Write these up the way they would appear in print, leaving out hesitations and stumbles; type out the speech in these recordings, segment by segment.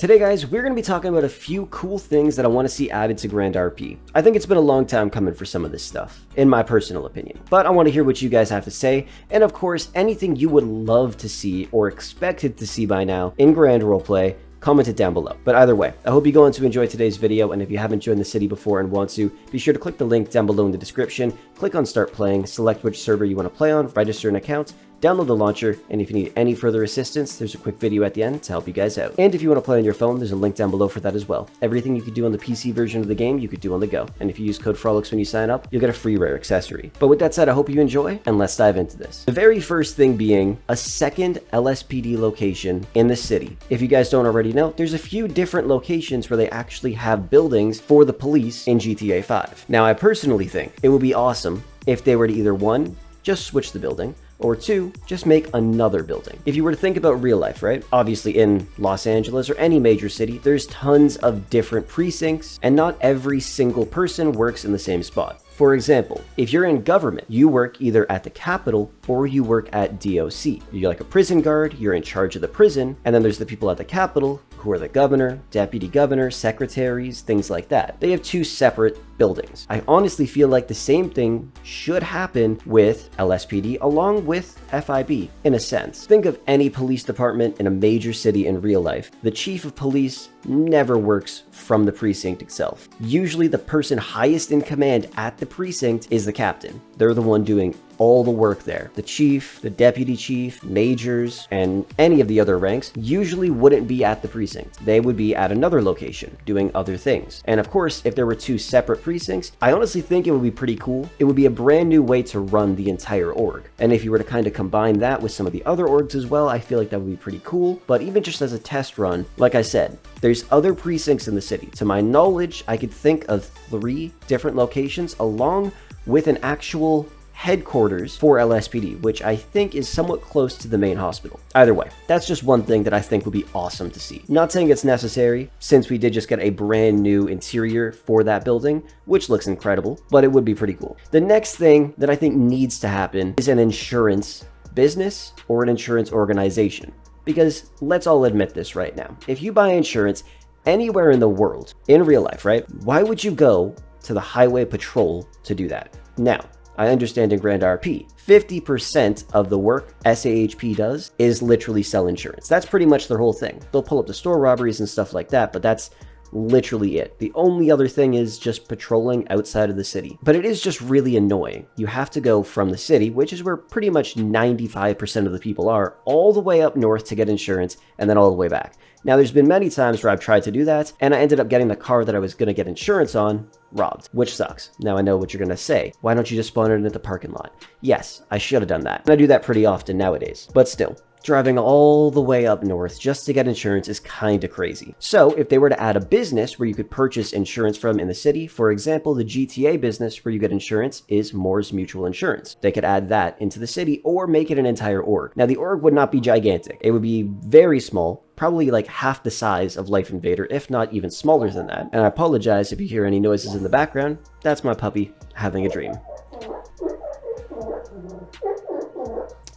Today guys, we're going to be talking about a few cool things that I want to see added to Grand RP. I think it's been a long time coming for some of this stuff, in my personal opinion. But I want to hear what you guys have to say, and of course, anything you would love to see or expected to see by now in Grand Roleplay, comment it down below. But either way, I hope you're going to enjoy today's video, and if you haven't joined the city before and want to, be sure to click the link down below in the description, click on Start Playing, select which server you want to play on, register an account, download the launcher, and if you need any further assistance, there's a quick video at the end to help you guys out. And if you want to play on your phone, there's a link down below for that as well. Everything you could do on the PC version of the game, you could do on the go. And if you use code Frolickz when you sign up, you'll get a free rare accessory. But with that said, I hope you enjoy, and let's dive into this. The very first thing being a second LSPD location in the city. If you guys don't already know, there's a few different locations where they actually have buildings for the police in GTA 5. Now, I personally think it would be awesome if they were to either one, just switch the building, or two, just make another building. If you were to think about real life, right? Obviously in Los Angeles or any major city, there's tons of different precincts, and not every single person works in the same spot. For example, if you're in government, you work either at the Capitol or you work at DOC. You're like a prison guard, you're in charge of the prison, and then there's the people at the Capitol who are the governor, deputy governor, secretaries, things like that. They have two separate buildings. I honestly feel like the same thing should happen with LSPD along with FIB in a sense. Think of any police department in a major city in real life. The chief of police never works from the precinct itself. Usually the person highest in command at the precinct is the captain. They're the one doing all the work there. The chief, the deputy chief, majors, and any of the other ranks usually wouldn't be at the precinct. They would be at another location doing other things. And of course, if there were two separate precincts, I honestly think it would be pretty cool. It would be a brand new way to run the entire org. And if you were to kind of combine that with some of the other orgs as well, I feel like that would be pretty cool. But even just as a test run, like I said, there's other precincts in the city. To my knowledge, I could think of 3 different locations along with an actual headquarters for LSPD, which I think is somewhat close to the main hospital. Either way, that's just one thing that I think would be awesome to see. Not saying it's necessary, since we did just get a brand new interior for that building, which looks incredible, but it would be pretty cool. The next thing that I think needs to happen is an insurance business or an insurance organization. Because let's all admit this right now. If you buy insurance anywhere in the world, in real life, right? Why would you go to the highway patrol to do that? Now, I understand in Grand RP, 50% of the work SAHP does is literally sell insurance. That's pretty much their whole thing. They'll pull up the store robberies and stuff like that, but that's literally it. The only other thing is just patrolling outside of the city. But it is just really annoying. You have to go from the city, which is where pretty much 95% of the people are, all the way up north to get insurance, and then all the way back. Now, there's been many times where I've tried to do that, and I ended up getting the car that I was going to get insurance on robbed, which sucks. Now I know what you're going to say. Why don't you just spawn it at the parking lot? Yes, I should have done that. And I do that pretty often nowadays, but still. Driving all the way up north just to get insurance is kind of crazy. So if they were to add a business where you could purchase insurance from in the city, for example, the GTA business where you get insurance is Moore's Mutual Insurance. They could add that into the city or make it an entire org. Now the org would not be gigantic. It would be very small, probably like half the size of Life Invader, if not even smaller than that. And I apologize if you hear any noises in the background. That's my puppy having a dream.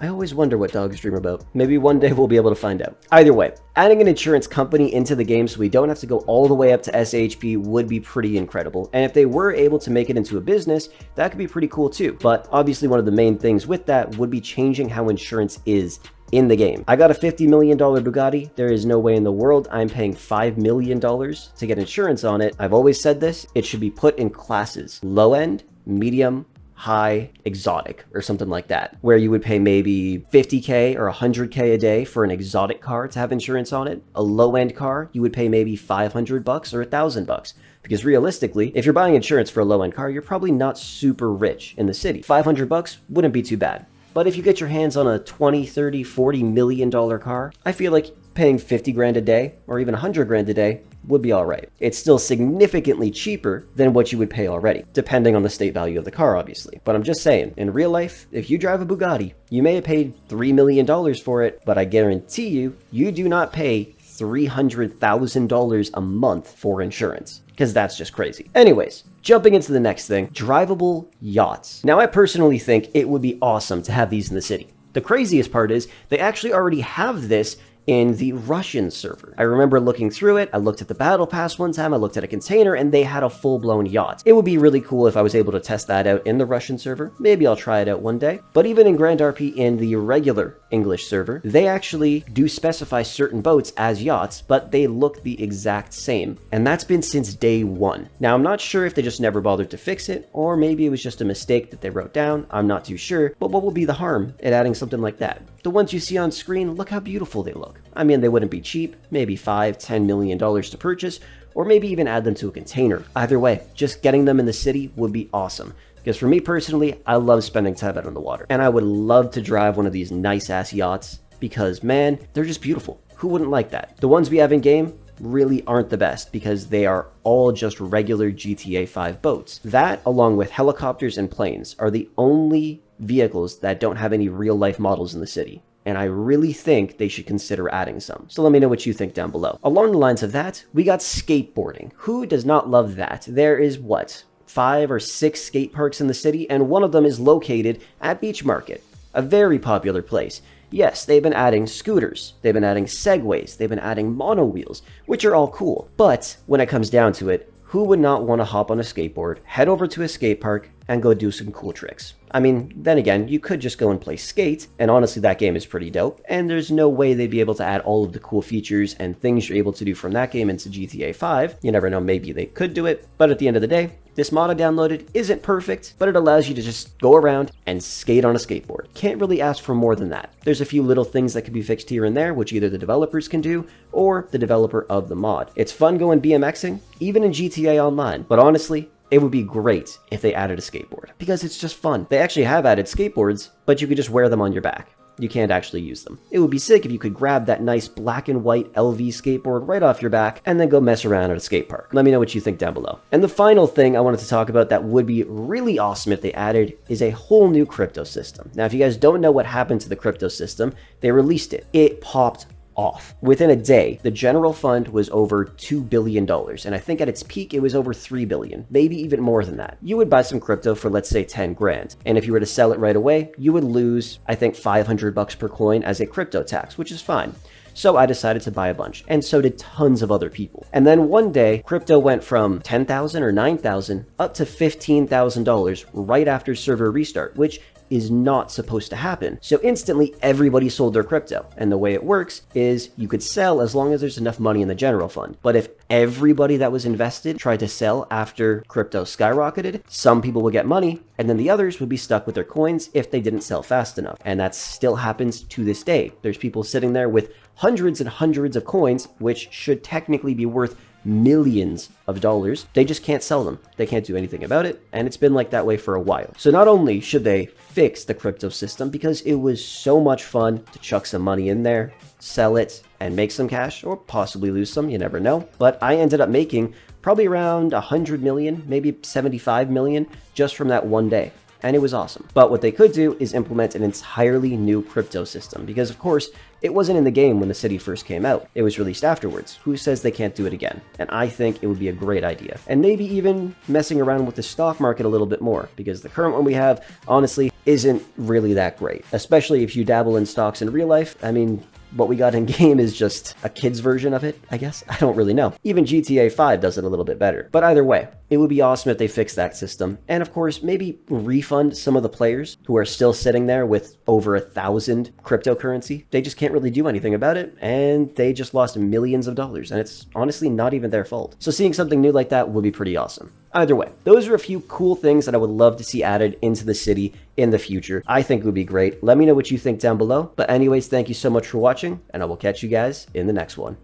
I always wonder what dogs dream about. Maybe one day we'll be able to find out. Either way, adding an insurance company into the game so we don't have to go all the way up to SHP would be pretty incredible. And if they were able to make it into a business, that could be pretty cool too. But obviously one of the main things with that would be changing how insurance is in the game. I got a $50 million Bugatti. There is no way in the world I'm paying $5 million to get insurance on it. I've always said this, it should be put in classes: low end, medium, high, exotic, or something like that, where you would pay maybe 50K or 100K a day for an exotic car to have insurance on it. A low-end car, you would pay maybe 500 bucks or 1,000 bucks. Because realistically, if you're buying insurance for a low-end car, you're probably not super rich in the city. 500 bucks wouldn't be too bad. But if you get your hands on a 20, 30, 40 million dollar car, I feel like paying 50 grand a day or even 100 grand a day would be all right. It's still significantly cheaper than what you would pay already, depending on the state value of the car, obviously. But I'm just saying, in real life, if you drive a Bugatti, you may have paid $3 million for it, but I guarantee you, you do not pay $300,000 a month for insurance, because that's just crazy. Anyways, jumping into the next thing, drivable yachts. Now, I personally think it would be awesome to have these in the city. The craziest part is they actually already have this in the Russian server. I remember looking through it, I looked at the battle pass one time, I looked at a container, and they had a full-blown yacht. It would be really cool if I was able to test that out in the Russian server. Maybe I'll try it out one day. But even in Grand RP in the regular English server, they actually do specify certain boats as yachts, but they look the exact same. And that's been since day one. Now, I'm not sure if they just never bothered to fix it, or maybe it was just a mistake that they wrote down. I'm not too sure, but what will be the harm in adding something like that? The ones you see on screen, look how beautiful they look. I mean, they wouldn't be cheap, maybe $5–10 million to purchase, or maybe even add them to a container. Either way, just getting them in the city would be awesome. Because for me personally, I love spending time out on the water. And I would love to drive one of these nice-ass yachts because, man, they're just beautiful. Who wouldn't like that? The ones we have in game really aren't the best because they are all just regular GTA 5 boats. That, along with helicopters and planes, are the only vehicles that don't have any real-life models in the city. And I really think they should consider adding some. So let me know what you think down below. Along the lines of that, we got skateboarding. Who does not love that? There is what? 5 or 6 skate parks in the city, and one of them is located at Beach Market, a very popular place. Yes, they've been adding scooters, they've been adding segways, they've been adding mono wheels, which are all cool. But when it comes down to it, who would not want to hop on a skateboard, head over to a skate park, and go do some cool tricks? I mean, then again, you could just go and play Skate, and honestly that game is pretty dope, and there's no way they'd be able to add all of the cool features and things you're able to do from that game into GTA 5. You never know, maybe they could do it, but at the end of the day, this mod I downloaded isn't perfect, but it allows you to just go around and skate on a skateboard. Can't really ask for more than that. There's a few little things that can be fixed here and there, which either the developers can do, or the developer of the mod. It's fun going BMXing, even in GTA Online, but honestly, it would be great if they added a skateboard, because it's just fun. They actually have added skateboards, but you could just wear them on your back. You can't actually use them. It would be sick if you could grab that nice black and white LV skateboard right off your back and then go mess around at a skate park. Let me know what you think down below. And the final thing I wanted to talk about that would be really awesome if they added is a whole new crypto system. Now, if you guys don't know what happened to the crypto system, they released it. It popped off. Within a day, the general fund was over $2 billion, and I think at its peak it was over $3 billion, maybe even more than that. You would buy some crypto for, let's say, 10 grand, and if you were to sell it right away, you would lose, I think, 500 bucks per coin as a crypto tax, which is fine. So I decided to buy a bunch, and so did tons of other people. And then one day, crypto went from $10,000 or $9,000 up to $15,000 right after server restart, which is not supposed to happen. So instantly everybody sold their crypto. And the way it works is you could sell as long as there's enough money in the general fund. But if everybody that was invested tried to sell after crypto skyrocketed, some people would get money and then the others would be stuck with their coins if they didn't sell fast enough. And that still happens to this day. There's people sitting there with hundreds and hundreds of coins, which should technically be worth millions of dollars. They just can't sell them. They can't do anything about it, and it's been like that way for a while. So not only should they fix the crypto system because it was so much fun to chuck some money in there, sell it, and make some cash, or possibly lose some, you never know. But I ended up making probably around 100 million, maybe 75 million just from that one day. And it was awesome. But what they could do is implement an entirely new crypto system because, of course, it wasn't in the game when the city first came out. It was released afterwards. Who says they can't do it again? And I think it would be a great idea. And maybe even messing around with the stock market a little bit more because the current one we have, honestly, isn't really that great. Especially if you dabble in stocks in real life. I mean, what we got in game is just a kid's version of it, I guess. I don't really know. Even GTA 5 does it a little bit better. But either way, it would be awesome if they fixed that system. And of course, maybe refund some of the players who are still sitting there with over 1,000 cryptocurrency. They just can't really do anything about it. And they just lost millions of dollars. And it's honestly not even their fault. So seeing something new like that would be pretty awesome. Either way, those are a few cool things that I would love to see added into the city in the future. I think it would be great. Let me know what you think down below. But anyways, thank you so much for watching, and I will catch you guys in the next one.